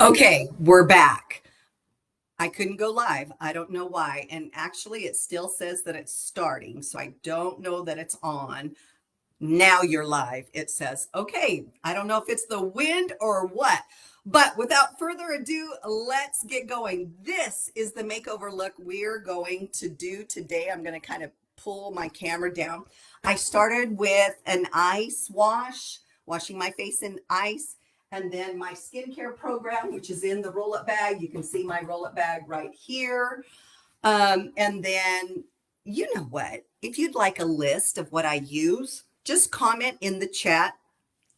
Okay, we're back. I couldn't go live. I don't know why. And actually, it still says that it's starting. So I don't know that it's on. Now you're live. It says, okay, I don't know if it's the wind or what. But without further ado, let's get going. This is the makeover look we're going to do today. I'm going to kind of pull my camera down. I started with an ice wash, washing my face in ice. And then my skincare program, which is in the roll-up bag. You can see my roll-up bag right here. And then, you know what? If you'd like a list of what I use, just comment in the chat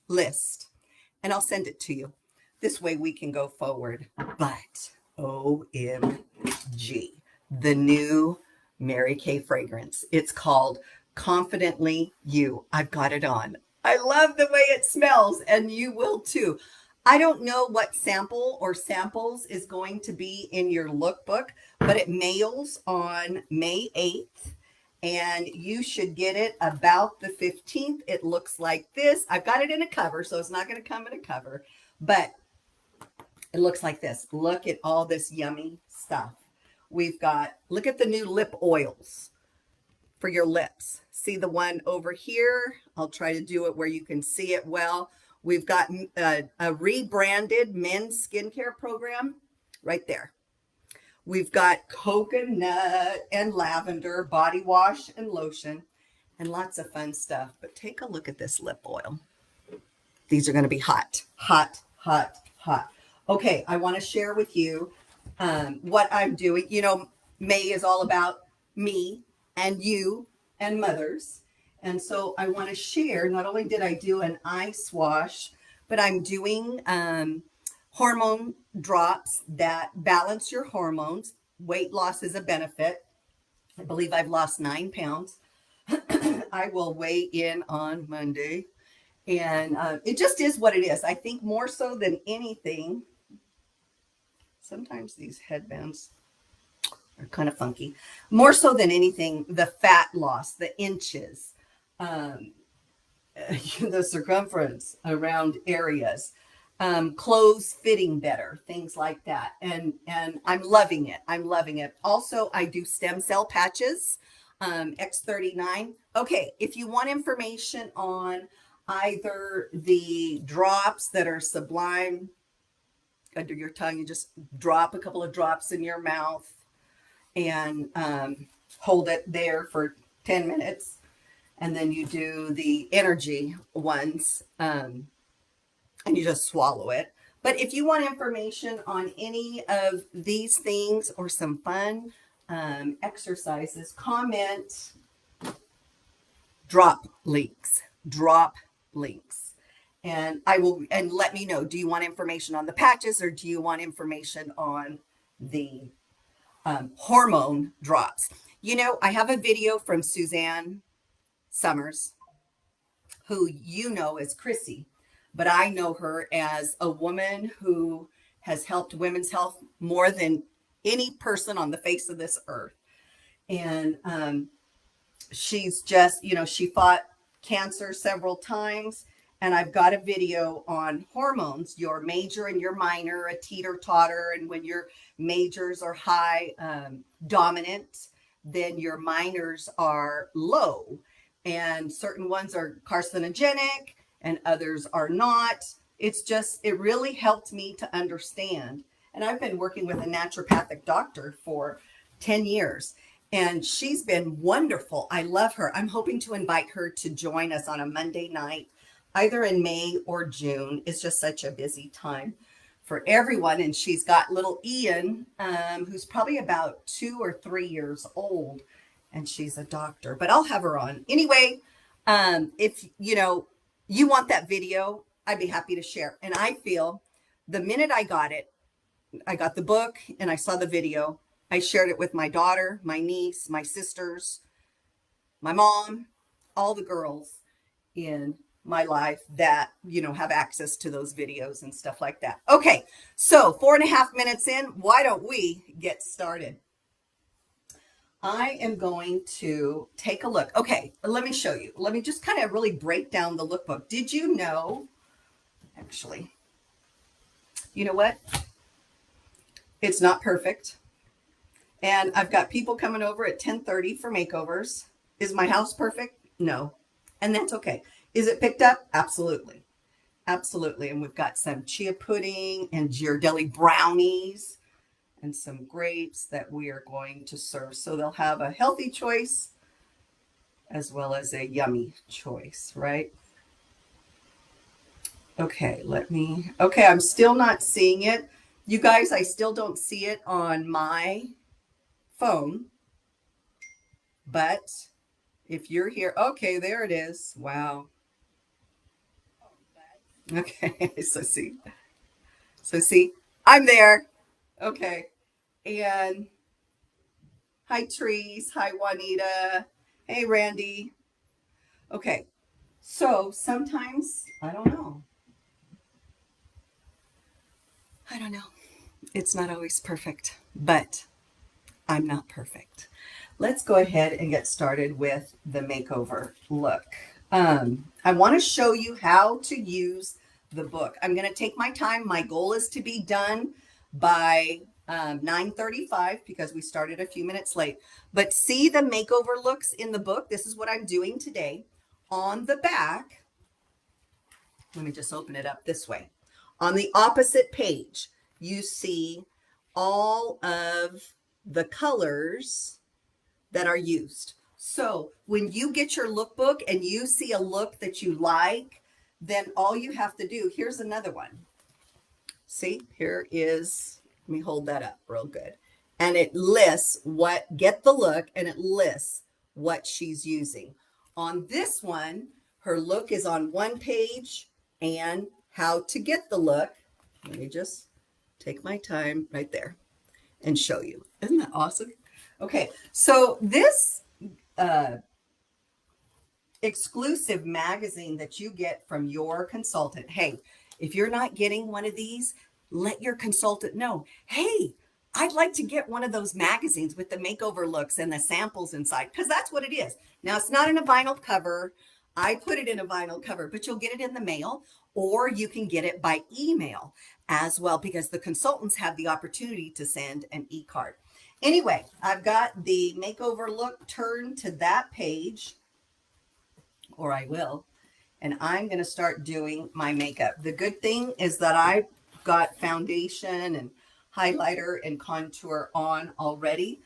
list, and I'll send it to you. This way we can go forward. But OMG, the new Mary Kay fragrance. It's called Confidently You. I've got it on. I love the way it smells, and you will too. I don't know what sample or samples is going to be in your lookbook, but it mails on May 8th, and you should get it about the 15th. It looks like this. I've got it in a cover, so it's not going to come in a cover, but it looks like this. Look at all this yummy stuff. We've got, look at the new lip oils for your lips. See the one over here? I'll try to do it where you can see it well. We've got a rebranded men's skincare program right there. We've got coconut and lavender body wash and lotion and lots of fun stuff. But take a look at this lip oil. These are going to be hot, hot, hot, hot. Okay, I want to share with you what I'm doing. You know, May is all about me and you and mothers. And so I want to share, not only did I do an ice wash, but I'm doing hormone drops that balance your hormones. Weight loss is a benefit. I believe I've lost 9 pounds. I will weigh in on Monday. And it just is what it is. I think more so than anything, sometimes these headbands are kind of funky. More so than anything, the fat loss, the inches, the circumference around areas, clothes fitting better, things like that. And I'm loving it. I'm loving it. Also, I do stem cell patches, X39. Okay, if you want information on either the drops that are sublime under your tongue, you just drop a couple of drops in your mouth and hold it there for 10 minutes. And then you do the energy ones and you just swallow it. But if you want information on any of these things or some fun exercises, comment drop links, and I will, and let me know, do you want information on the patches or do you want information on the hormone drops? You know, I have a video from Suzanne Summers, who you know as Chrissy, but I know her as a woman who has helped women's health more than any person on the face of this earth. And she's just, you know, she fought cancer several times. And I've got a video on hormones, your major and your minor, a teeter-totter. And when your majors are high dominant, then your minors are low. And certain ones are carcinogenic and others are not. It's just, it really helped me to understand. And I've been working with a naturopathic doctor for 10 years. And she's been wonderful. I love her. I'm hoping to invite her to join us on a Monday night, either in May or June. It's just such a busy time for everyone. And she's got little Ian, who's probably about 2 or 3 years old. And she's a doctor, but I'll have her on. Anyway, if you know, you want that video, I'd be happy to share. And I feel the minute I got it, I got the book and I saw the video, I shared it with my daughter, my niece, my sisters, my mom, all the girls in my life that, you know, have access to those videos and stuff like that. Okay, so 4.5 minutes in, why don't we get started? I am going to take a look. Okay, let me show you. Let me just kind of really break down the lookbook. Did you know, actually, you know what? It's not perfect. And I've got people coming over at 10:30 for makeovers. Is my house perfect? No. And that's okay. Is it picked up? Absolutely. Absolutely. And we've got some chia pudding and Ghirardelli brownies and some grapes that we are going to serve. So they'll have a healthy choice as well as a yummy choice, right? Okay, okay, I'm still not seeing it. You guys, I still don't see it on my phone, but if you're here, okay, there it is. Wow. Okay, so see, I'm there. Okay. And hi, Trees. Hi, Juanita. Hey, Randy. Okay. So sometimes, I don't know. I don't know. It's not always perfect, but I'm not perfect. Let's go ahead and get started with the makeover look. I want to show you how to use the book. I'm going to take my time. My goal is to be done by 9:35 because we started a few minutes late. But see the makeover looks in the book? This is what I'm doing today. On the back, let me just open it up this way. On the opposite page, you see all of the colors that are used. So when you get your lookbook and you see a look that you like, then all you have to do, here's another one. See, here is, let me hold that up real good. And it lists get the look, and it lists what she's using. On this one, her look is on one page and how to get the look. Let me just take my time right there and show you. Isn't that awesome? Okay, so this exclusive magazine that you get from your consultant. Hey, if you're not getting one of these, let your consultant know. Hey, I'd like to get one of those magazines with the makeover looks and the samples inside, because that's what it is. Now, it's not in a vinyl cover. I put it in a vinyl cover, but you'll get it in the mail, or you can get it by email as well, because the consultants have the opportunity to send an e-card. Anyway, I've got the makeover look turned to that page, or I will, and I'm going to start doing my makeup. The good thing is that I've got foundation and highlighter and contour on already.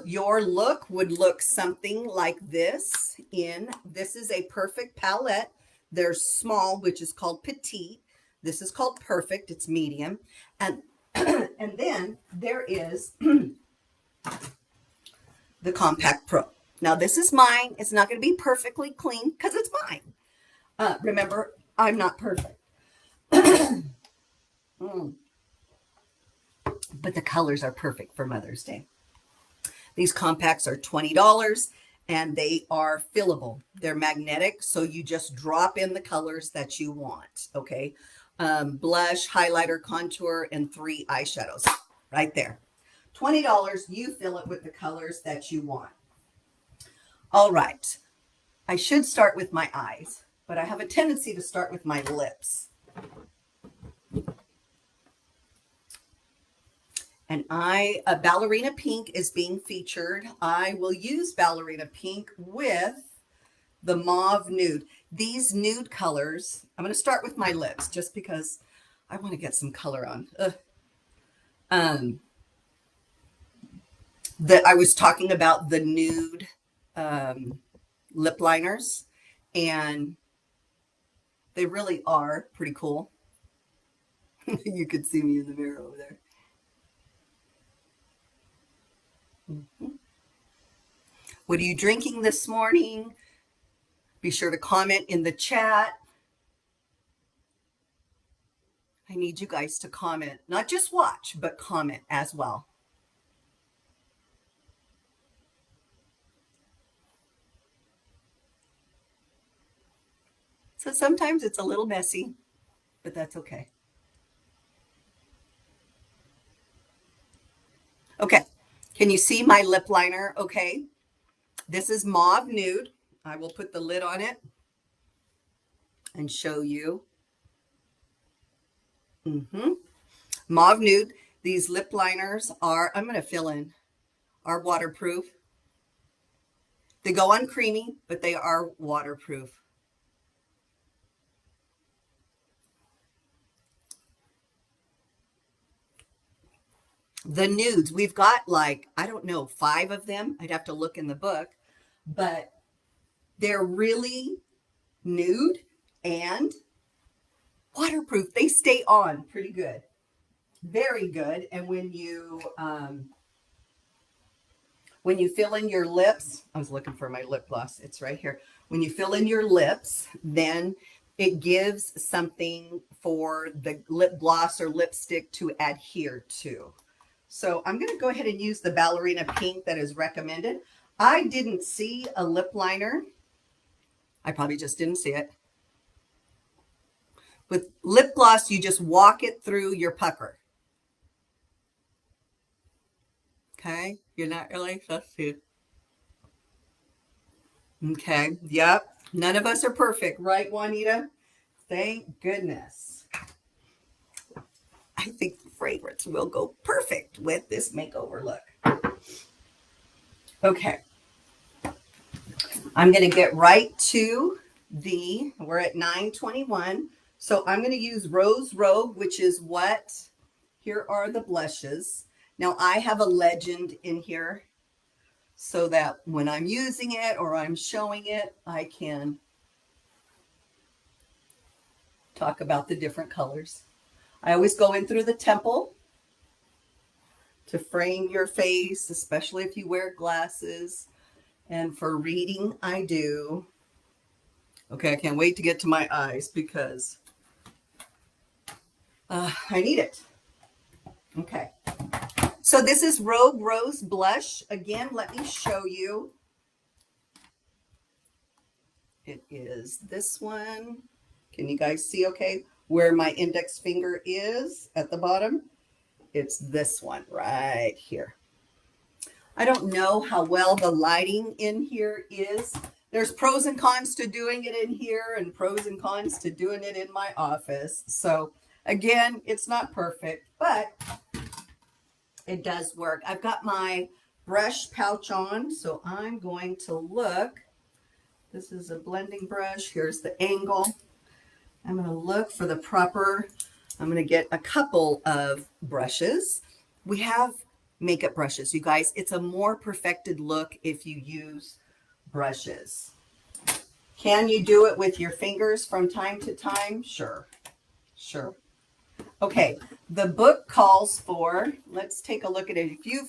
Your look would look something like this. This is a perfect palette. There's small, which is called petite. This is called perfect. It's medium. And and then there is the Compact Pro. Now, this is mine. It's not going to be perfectly clean because it's mine. Remember, I'm not perfect. But the colors are perfect for Mother's Day. These compacts are $20 and they are fillable. They're magnetic, so you just drop in the colors that you want, okay? Blush, highlighter, contour, and 3 eyeshadows right there. $20, you fill it with the colors that you want. All right, I should start with my eyes, but I have a tendency to start with my lips. And Ballerina Pink is being featured. I will use Ballerina Pink with the Mauve Nude. These nude colors, I'm going to start with my lips just because I want to get some color on. That I was talking about the nude lip liners, and they really are pretty cool. You could see me in the mirror over there. What are you drinking this morning? Be sure to comment in the chat. I need you guys to comment, not just watch, but comment as well. So sometimes it's a little messy, but that's okay. Okay, can you see my lip liner? Okay, this is Mauve Nude. I will put the lid on it and show you. Mauve Nude. These lip liners are, I'm going to fill in, are waterproof. They go on creamy, but they are waterproof. The nudes, we've got like, I don't know, 5 of them. I'd have to look in the book, but they're really nude and waterproof. They stay on pretty good. Very good. And when you fill in your lips, I was looking for my lip gloss. It's right here. When you fill in your lips, then it gives something for the lip gloss or lipstick to adhere to. So I'm going to go ahead and use the Ballerina Pink that is recommended. I didn't see a lip liner. I probably just didn't see it. With lip gloss, you just walk it through your pucker. Okay, you're not really supposed to. Okay, yep. None of us are perfect, right, Juanita? Thank goodness. I think the fragrance will go perfect with this makeover look. Okay. I'm going to get right to we're at 9:21. So I'm going to use Rose Rogue, which is here are the blushes. Now I have a legend in here so that when I'm using it or I'm showing it, I can talk about the different colors. I always go in through the temple to frame your face, especially if you wear glasses. And for reading, I do. Okay, I can't wait to get to my eyes because I need it. Okay. So this is Rogue Rose Blush. Again, let me show you. It is this one. Can you guys see okay where my index finger is at the bottom? It's this one right here. I don't know how well the lighting in here is. There's pros and cons to doing it in here and pros and cons to doing it in my office. So again, it's not perfect, but it does work. I've got my brush pouch on, so I'm going to look. This is a blending brush. Here's the angle. I'm going to look for the proper, I'm going to get a couple of brushes. We have makeup brushes, you guys. It's a more perfected look if you use brushes. Can you do it with your fingers from time to time? Sure. Sure. Okay, the book calls for, let's take a look at it. You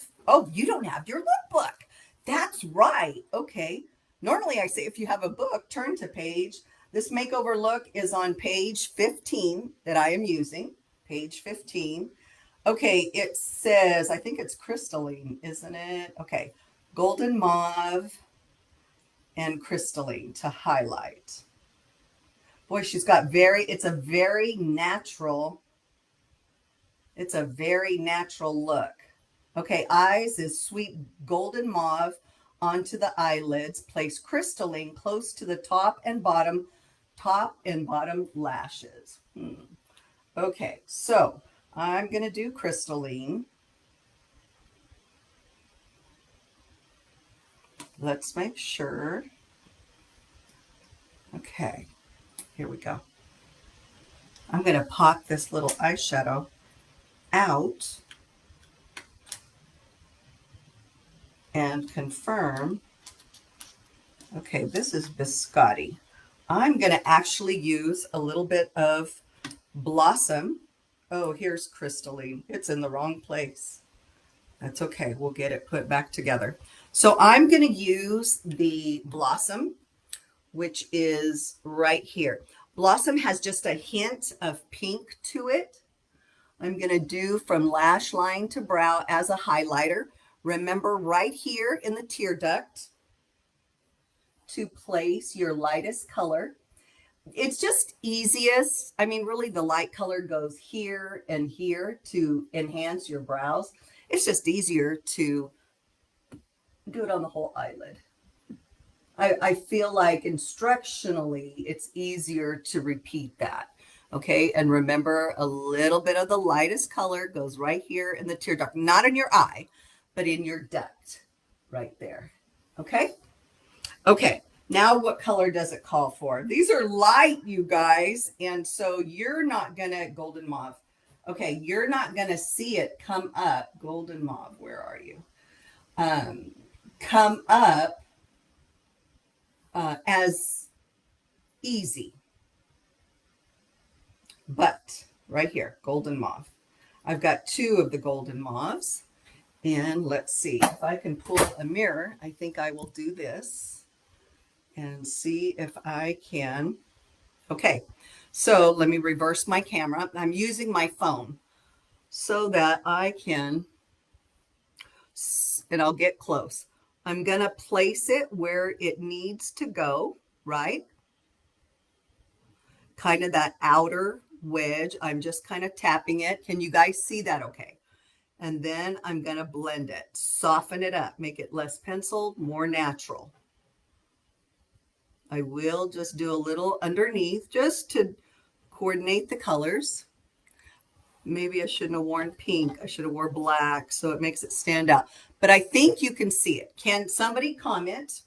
don't have your lookbook. That's right. Okay. Normally I say if you have a book, turn to page. This makeover look is on page 15 that I am using. Page 15. Okay, it says, I think it's crystalline, isn't it? Okay, golden mauve and crystalline to highlight. Boy, she's got it's a very natural look. Okay, eyes is sweet golden mauve onto the eyelids. Place crystalline close to the top and bottom lashes. Okay, so I'm going to do crystalline. Let's make sure. Okay, here we go. I'm going to pop this little eyeshadow out and confirm. Okay, this is Biscotti. I'm going to actually use a little bit of Blossom. Oh, here's crystalline. It's in the wrong place. That's okay. We'll get it put back together. So I'm going to use the Blossom, which is right here. Blossom has just a hint of pink to it. I'm going to do from lash line to brow as a highlighter. Remember right here in the tear duct to place your lightest color. It's just easiest. I mean, really the light color goes here and here to enhance your brows. It's just easier to do it on the whole eyelid. I feel like instructionally, it's easier to repeat that. Okay, and remember, a little bit of the lightest color goes right here in the tear duct, not in your eye, but in your duct right there. Okay? Okay, now what color does it call for? These are light, you guys, and so you're not gonna, golden mauve. Okay, you're not gonna see it come up. Golden mauve, where are you? Come up as easy. But right here, golden mauve. I've got two of the golden mauves. And let's see if I can pull a mirror. I think I will do this and see if I can. Okay, so let me reverse my camera. I'm using my phone so that I can, and I'll get close. I'm going to place it where it needs to go, right? Kind of that outer wedge. I'm just kind of tapping it. Can you guys see that okay? And then I'm going to blend it, soften it up, make it less penciled, more natural. I will just do a little underneath just to coordinate the colors. Maybe I shouldn't have worn pink. I should have worn black so it makes it stand out. But I think you can see it. Can somebody comment?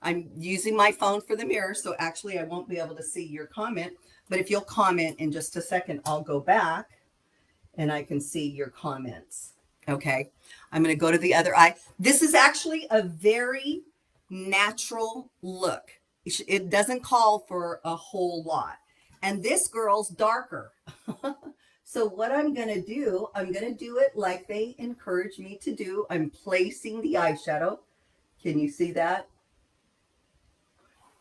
I'm using my phone for the mirror, so actually I won't be able to see your comment. But if you'll comment in just a second, I'll go back and I can see your comments. Okay, I'm going to go to the other eye. This is actually a very natural look. It doesn't call for a whole lot. And this girl's darker. So what I'm going to do, I'm going to do it like they encourage me to do. I'm placing the eyeshadow. Can you see that?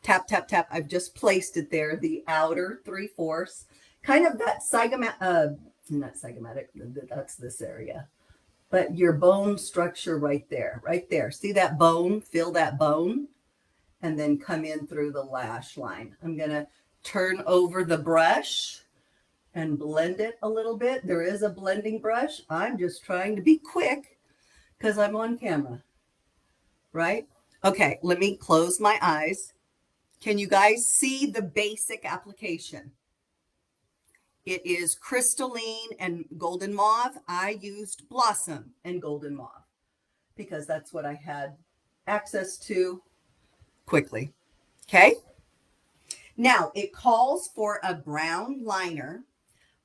Tap, tap, tap. I've just placed it there, the outer 3/4. Kind of that not zygomatic, that's this area. But your bone structure right there. See that bone? Feel that bone? And then come in through the lash line. I'm going to turn over the brush and blend it a little bit. There is a blending brush. I'm just trying to be quick because I'm on camera, right? Okay, let me close my eyes. Can you guys see the basic application? It is crystalline and golden mauve. I used blossom and golden mauve because that's what I had access to quickly. Okay. Now it calls for a brown liner.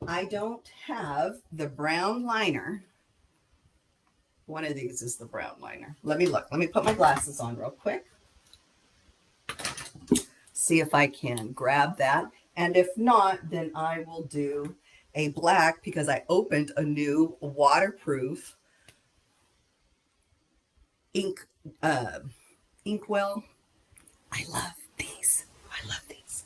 I don't have the brown liner. One of these is the brown liner. Let me look. Let me put my glasses on real quick. See if I can grab that. And if not, then I will do a black because I opened a new waterproof Inkwell. I love these. I love these.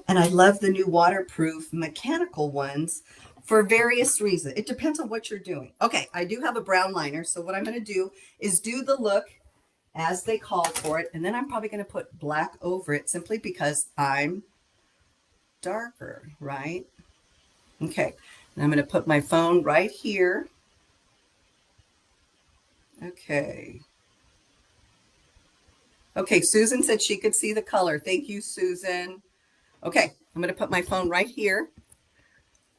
And I love the new waterproof mechanical ones for various reasons. It depends on what you're doing. Okay, I do have a brown liner. So what I'm going to do is do the look as they call for it. And then I'm probably going to put black over it simply because I'm darker, right? Okay, and I'm going to put my phone right here. Okay. Okay, Susan said she could see the color. Thank you, Susan. Okay, I'm going to put my phone right here.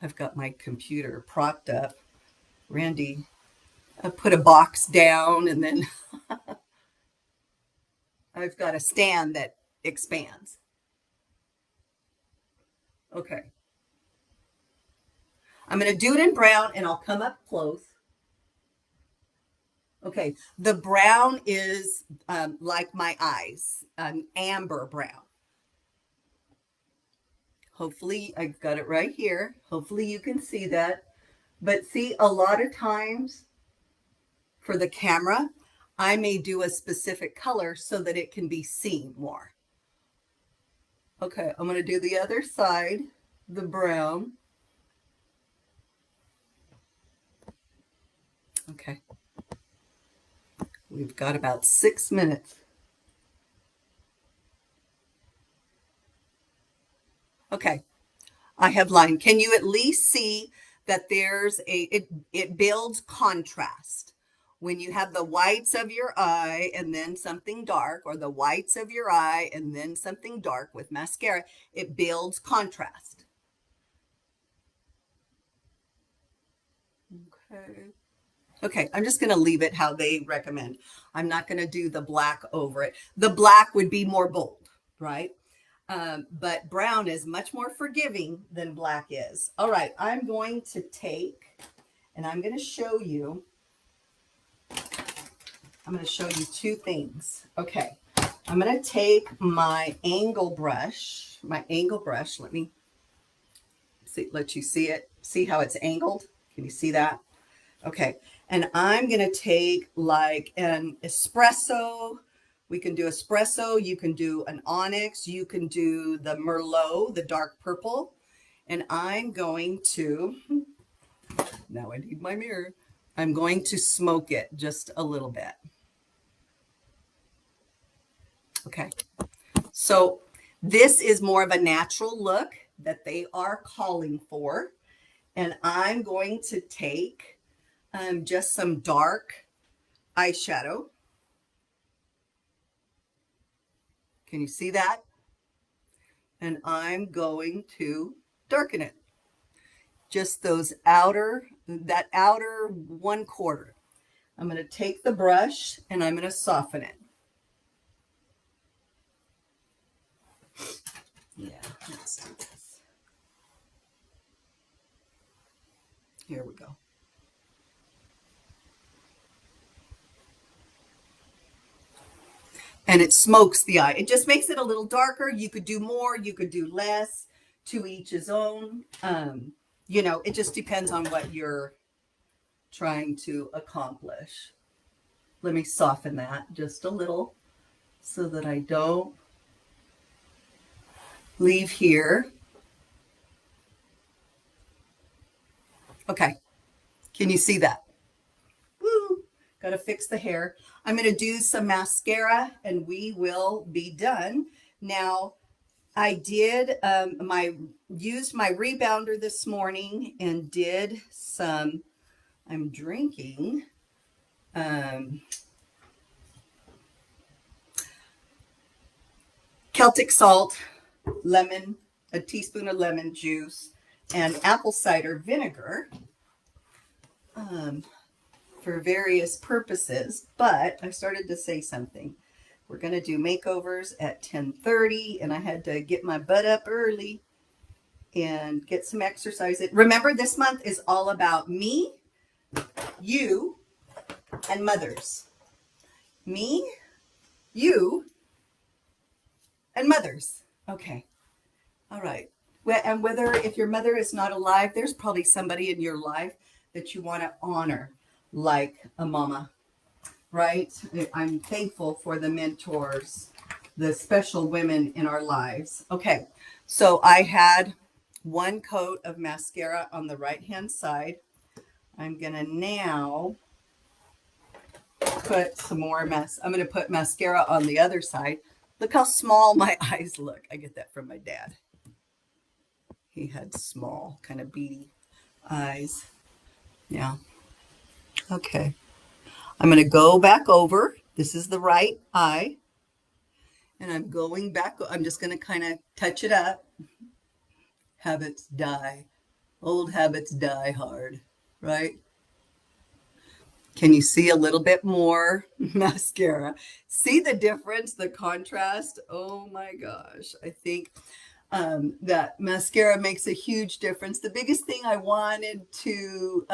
I've got my computer propped up. Randy, I put a box down and then I've got a stand that expands. Okay. I'm going to do it in brown and I'll come up close. Okay, the brown is like my eyes, an amber brown. Hopefully, I've got it right here. Hopefully you can see that. But see, a lot of times for the camera, I may do a specific color so that it can be seen more. Okay, I'm going to do the other side, the brown. Okay. We've got about 6 minutes. Okay, I have lined. Can you at least see that there's it builds contrast. When you have the whites of your eye and then something dark, or the whites of your eye and then something dark with mascara, it builds contrast. Okay, I'm just going to leave it how they recommend. I'm not going to do the black over it. The black would be more bold, right? But brown is much more forgiving than black is. All right, I'm going to take, and I'm going to show you, two things. Okay, I'm going to take my angle brush, let me see, let you see it. See how it's angled? Can you see that? Okay, and I'm going to take like an espresso. We can do espresso. You can do an onyx. You can do the Merlot, the dark purple. And I'm going to, now I need my mirror. I'm going to smoke it just a little bit. Okay, so this is more of a natural look that they are calling for. And I'm going to take just some dark eyeshadow. Can you see that? And I'm going to darken it. Just that outer 1/4. I'm going to take the brush and I'm going to soften it. Yeah, let's do this. Here we go. And it smokes the eye. It just makes it a little darker. You could do more, you could do less, to each his own. You know, it just depends on what you're trying to accomplish. Let me soften that just a little so that I don't leave here. Okay, can you see that? Woo, gotta fix the hair. I'm gonna do some mascara and we will be done. Now, I did used my rebounder this morning and did some, I'm drinking Celtic salt, lemon, a teaspoon of lemon juice, and apple cider vinegar for various purposes. But I started to say something. We're going to do makeovers at 10:30, and I had to get my butt up early and get some exercise. Remember, this month is all about me, you, and mothers. Me, you, and mothers. Okay. All right. And whether if your mother is not alive, there's probably somebody in your life that you want to honor, like a mama, right? I'm thankful for the mentors, the special women in our lives. Okay. So I had 1 coat of mascara on the right-hand side. I'm going to now put some more I'm going to put mascara on the other side. Look how small my eyes look. I get that from my dad. He had small, kind of beady eyes. Yeah. Okay. I'm going to go back over. This is the right eye. And I'm going back. I'm just going to kind of touch it up. Habits die. Old habits die hard, right? Can you see a little bit more mascara? See the difference, the contrast? Oh my gosh. I think that mascara makes a huge difference. The biggest thing I wanted to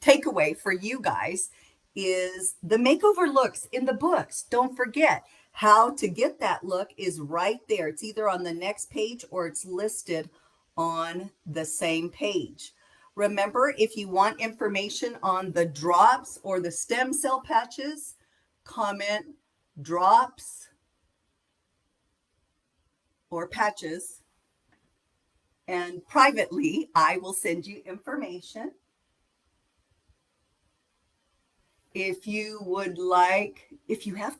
take away for you guys is the makeover looks in the books. Don't forget, how to get that look is right there. It's either on the next page or it's listed on the same page. Remember, if you want information on the drops or the stem cell patches, comment drops or patches, and privately, I will send you information. If you would like, if you have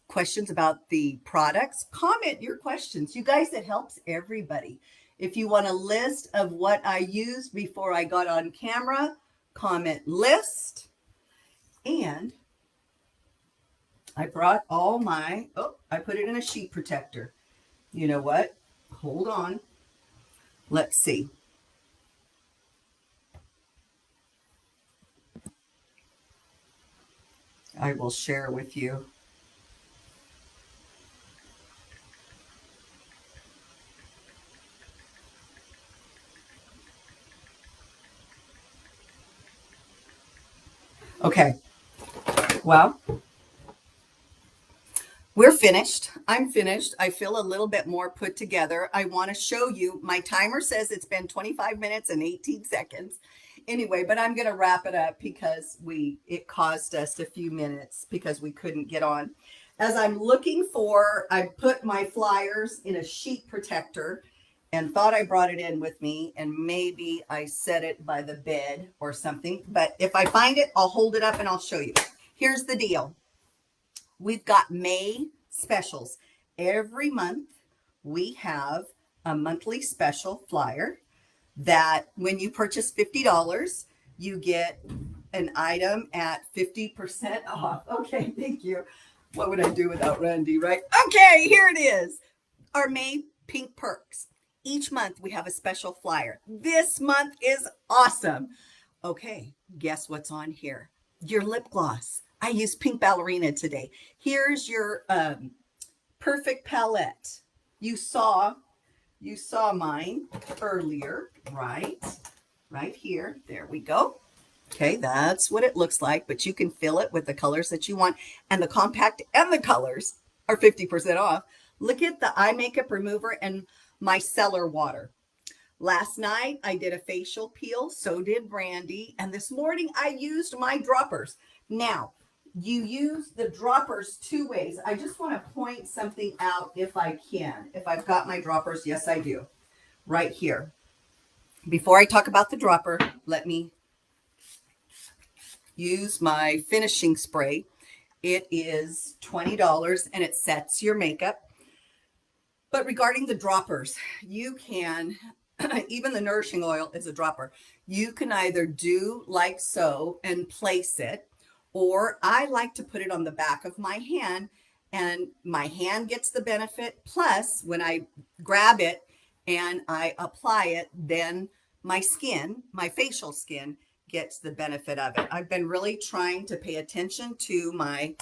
questions about the products, comment your questions. You guys, it helps everybody. If you want a list of what I used before I got on camera, comment list. And I brought all my, I put it in a sheet protector. You know what? Hold on. Let's see. I will share with you. Okay, well, we're finished. I'm finished. I feel a little bit more put together. I want to show you. My timer says it's been 25 minutes and 18 seconds. Anyway, but I'm going to wrap it up because it caused us a few minutes because we couldn't get on. As I'm looking for, I put my flyers in a sheet protector and thought I brought it in with me, and maybe I set it by the bed or something. But if I find it, I'll hold it up and I'll show you. Here's the deal. We've got May specials. Every month we have a monthly special flyer that when you purchase $50, you get an item at 50% off. Okay, thank you. What would I do without Randy, right? Okay, here it is. Our May Pink Perks. Each month we have a special flyer. This month is awesome. Okay, guess what's on here? Your lip gloss. I used Pink Ballerina today. Here's your perfect palette. You saw mine earlier, right? Right here. There we go. Okay, that's what it looks like, but you can fill it with the colors that you want. And the compact and the colors are 50% off. Look at the eye makeup remover and micellar water. Last night I did a facial peel, so did Brandy, and this morning I used my droppers. Now, you use the droppers two ways. I just want to point something out if I can. If I've got my droppers, yes I do. Right here. Before I talk about the dropper, let me use my finishing spray. It is $20 and it sets your makeup. But regarding the droppers, you can, even the nourishing oil is a dropper. You can either do like so and place it, or I like to put it on the back of my hand and my hand gets the benefit. Plus, when I grab it and I apply it, then my skin, my facial skin, gets the benefit of it. I've been really trying to pay attention to my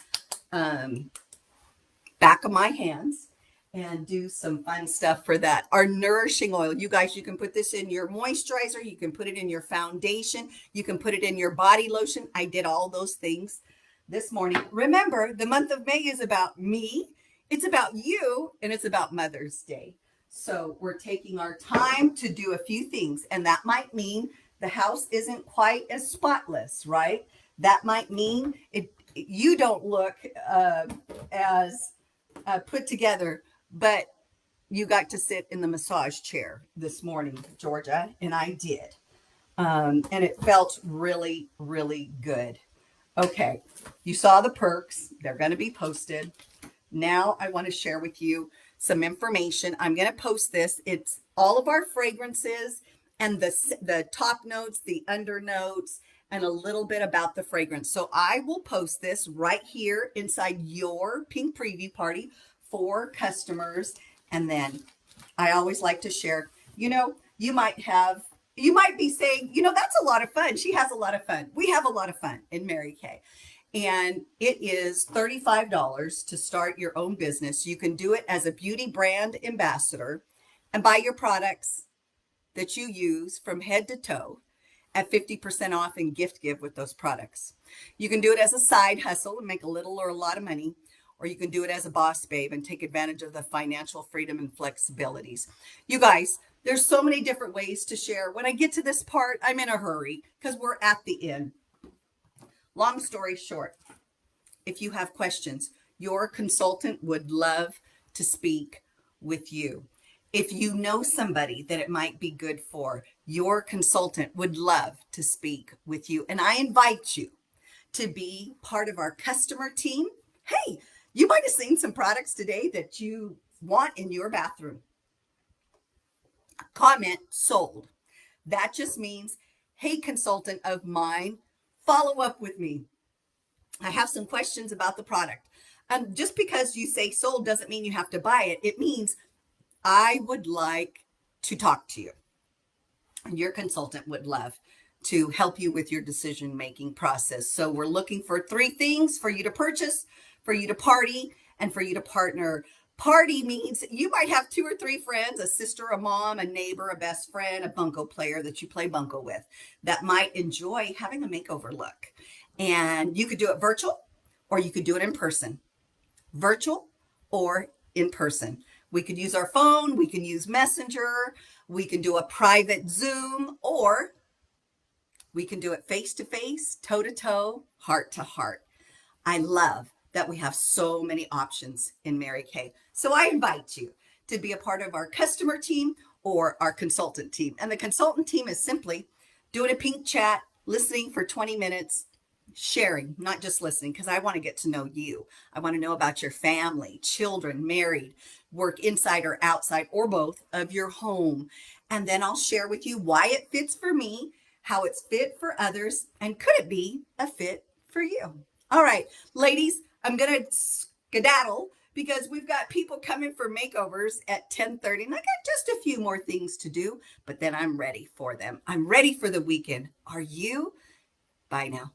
back of my hands and do some fun stuff for that. Our nourishing oil, you guys, you can put this in your moisturizer, you can put it in your foundation, you can put it in your body lotion. I did all those things this morning. Remember, the month of May is about me, it's about you, and it's about Mother's Day. So we're taking our time to do a few things, and that might mean the house isn't quite as spotless, right? That might mean you don't look as put together, but you got to sit in the massage chair this morning, Georgia, and I did. And it felt really, really good. Okay, you saw the perks. They're going to be posted. Now I want to share with you some information. I'm going to post this. It's all of our fragrances and the top notes, the under notes, and a little bit about the fragrance. So I will post this right here inside your Pink Preview Party for customers. And then I always like to share, you might be saying, that's a lot of fun. She has a lot of fun. We have a lot of fun in Mary Kay. And it is $35 to start your own business. You can do it as a beauty brand ambassador and buy your products that you use from head to toe at 50% off and gift give with those products. You can do it as a side hustle and make a little or a lot of money, or you can do it as a boss babe and take advantage of the financial freedom and flexibilities. You guys, there's so many different ways to share. When I get to this part, I'm in a hurry because we're at the end. Long story short, if you have questions, your consultant would love to speak with you. If you know somebody that it might be good for, your consultant would love to speak with you. And I invite you to be part of our customer team. Hey, you might have seen some products today that you want in your bathroom. Comment sold. That just means, hey, consultant of mine, follow up with me. I have some questions about the product. And just because you say sold doesn't mean you have to buy it. It means I would like to talk to you. And your consultant would love to help you with your decision-making process. So we're looking for 3 things for you to purchase, for you to party, and for you to partner. Party means you might have 2 or 3 friends, a sister, a mom, a neighbor, a best friend, a bunco player that you play bunco with that might enjoy having a makeover look. And you could do it virtual or you could do it in person. Virtual or in person. We could use our phone, we can use Messenger, we can do a private Zoom, or we can do it face to face, toe to toe, heart to heart. I love that we have so many options in Mary Kay. So I invite you to be a part of our customer team or our consultant team. And the consultant team is simply doing a pink chat, listening for 20 minutes, sharing, not just listening, because I want to get to know you. I want to know about your family, children, married, work inside or outside or both of your home. And then I'll share with you why it fits for me, how it's fit for others, and could it be a fit for you? All right, ladies, I'm going to skedaddle because we've got people coming for makeovers at 10:30, and I got just a few more things to do, but then I'm ready for them. I'm ready for the weekend. Are you? Bye now.